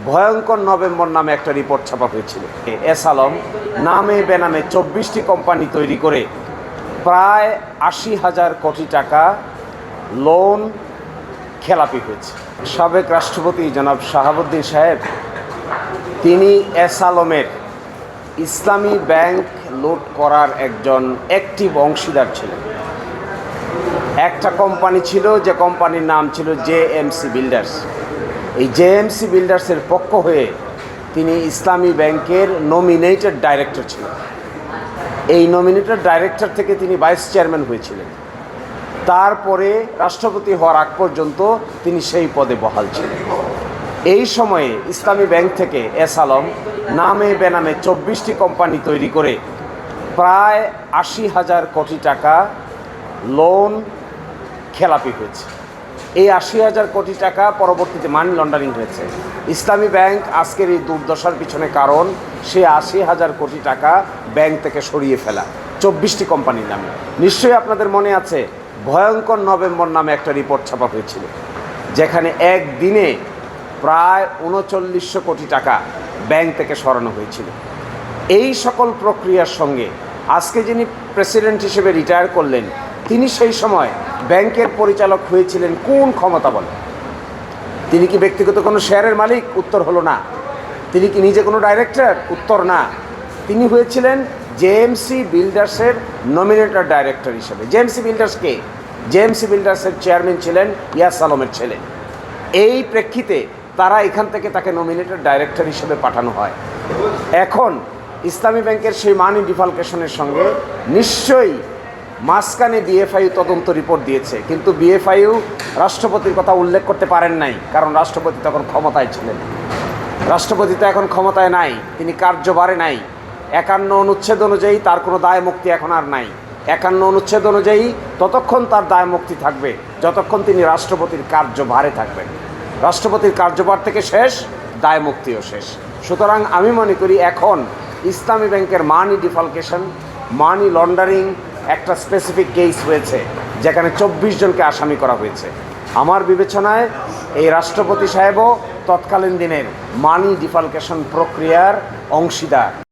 ভয়ঙ্কর নভেম্বর নামে একটা রিপোর্ট ছাপা হয়েছিল। এস আলম নামে বেনামে 24টি কোম্পানি তৈরি করে প্রায় 80,000 কোটি টাকা লোন খেলাপি হয়েছে। সাবেক রাষ্ট্রপতি জনাব শাহাবুদ্দিন সাহেব তিনি এস আলমের ইসলামী ব্যাংক লুট করার একজন অ্যাক্টিভ অংশীদার ছিলেন। একটা কোম্পানি ছিল, যে কোম্পানির নাম ছিল জেএমসি বিল্ডার্স। এই জেএমসি বিল্ডার্সের পক্ষ হয়ে তিনি ইসলামী ব্যাংকের নমিনেটেড ডাইরেক্টর ছিলেন। এই নমিনেটেড ডাইরেক্টর থেকে তিনি ভাইস চেয়ারম্যান হয়েছিলেন। তারপরে রাষ্ট্রপতি হওয়ার আগ পর্যন্ত তিনি সেই পদে বহাল ছিলেন। এই সময়ে ইসলামী ব্যাংক থেকে এস আলম নামে বেনামে 24টি কোম্পানি তৈরি করে প্রায় 80,000 কোটি টাকা লোন খেলাপি হয়েছে। এই 80,000 কোটি টাকা পরবর্তীতে মানি লন্ডারিং হয়েছে। ইসলামী ব্যাংক আজকের এই দুর্দশার পিছনে কারণ সে 80,000 কোটি টাকা ব্যাংক থেকে সরিয়ে ফেলা 24টি কোম্পানির নামে। নিশ্চয়ই আপনাদের মনে আছে ভয়ঙ্কর নভেম্বর নামে একটা রিপোর্ট ছাপা হয়েছিল, যেখানে একদিনে প্রায় 3900 কোটি টাকা ব্যাংক থেকে সরানো হয়েছিল। এই সকল প্রক্রিয়ার সঙ্গে আজকে যিনি প্রেসিডেন্ট হিসেবে রিটায়ার করলেন, তিনি সেই সময় ব্যাংকের পরিচালক হয়েছিলেন কোন ক্ষমতা বলে? তিনি কি ব্যক্তিগত কোনো শেয়ারের মালিক? উত্তর হলো না। তিনি কি নিজে কোনো ডাইরেক্টর? উত্তর না। তিনি হয়েছিলেন জেএমসি বিল্ডার্সের নমিনেটেড ডাইরেক্টর হিসেবে। জেএমসি বিল্ডার্স কে? জেএমসি বিল্ডার্সের চেয়ারম্যান ছিলেন ইয়াস আলমের ছেলে। এই প্রেক্ষিতে তারা এখান থেকে তাকে নমিনেটেড ডাইরেক্টর হিসেবে পাঠানো হয়। এখন ইসলামী ব্যাংকের সেই মানি ডিফালকেশনের সঙ্গে নিশ্চয়ই মাঝখানে বিএফআইউ তদন্ত রিপোর্ট দিয়েছে, কিন্তু বিএফআইউ রাষ্ট্রপতির কথা উল্লেখ করতে পারেন নাই, কারণ রাষ্ট্রপতি তখন ক্ষমতায় ছিলেন। রাষ্ট্রপতি তো এখন ক্ষমতায় নাই, তিনি কার্যভারে নাই। 51 অনুচ্ছেদ অনুযায়ী তার কোনো দায় মুক্তি এখন আর নাই। 51 অনুচ্ছেদ অনুযায়ী ততক্ষণ তার দায় মুক্তি থাকবে যতক্ষণ তিনি রাষ্ট্রপতির কার্যভারে থাকবেন। রাষ্ট্রপতির কার্যভার থেকে শেষ, দায় মুক্তিও শেষ। সুতরাং আমি মনে করি এখন ইসলামী ব্যাংকের মানি ডিফালকেশন, মানি লন্ডারিং একটা স্পেসিফিক কেস হয়েছে, যেখানে 24 জনকে আসামি করা হয়েছে। আমার বিবেচনায় এই রাষ্ট্রপতি সাহেবও তৎকালীন দিনের মানি ডিফালকেশন প্রক্রিয়ার অংশীদার।